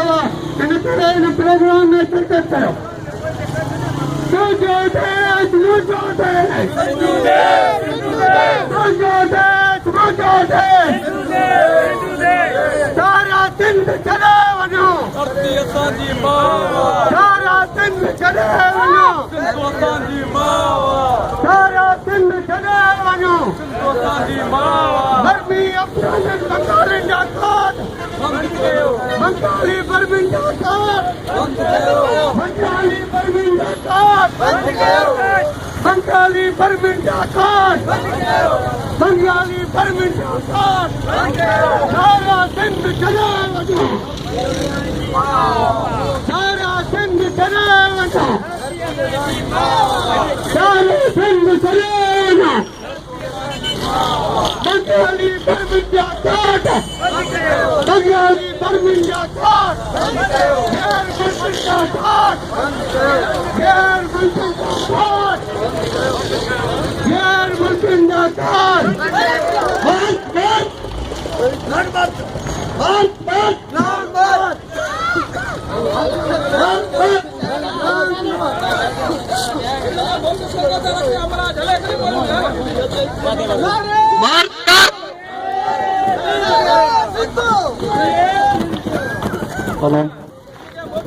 Mustafa, in the program में चलते करो। सारा दिन चले वञो, सारा दिन चले वञो, सारा दिन चले वञो। बर्मी अफगान बंगाली जा काट, बंगाली बर्मी जा काट, बंगाली बर्मी जा काट, बंगाली बर्मी जा काट, बंगाली बर्मी जा काट। सारा दिन चले वञो, सारा दिन चले वञो, सारा दिन चले वञो। बंगाली बर्मी जा काट, बंगाली बर्मी जा काट, गैर मुल्क जा काट, गैर मुल्क जा काट, गैर मुल्क जा काट।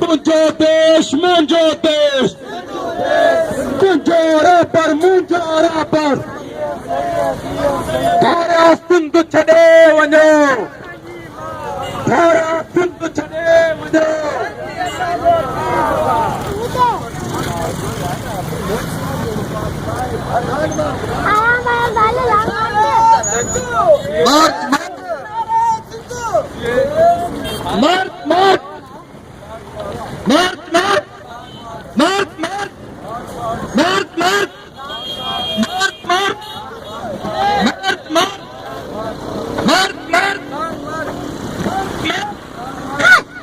तुझो देश मुझो देश, तुझो पर मुझो पर, थारा सिंध छॾे वञो, थारा सिंध छॾे वञो। मार्च मार्च मार्च मार्च मार्च मार्च मार्च मार्च मार्च मार्च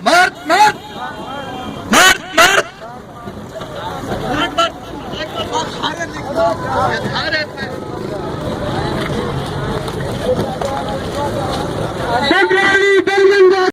मार्च मार्च मार्च मार्च मार्च बंगाली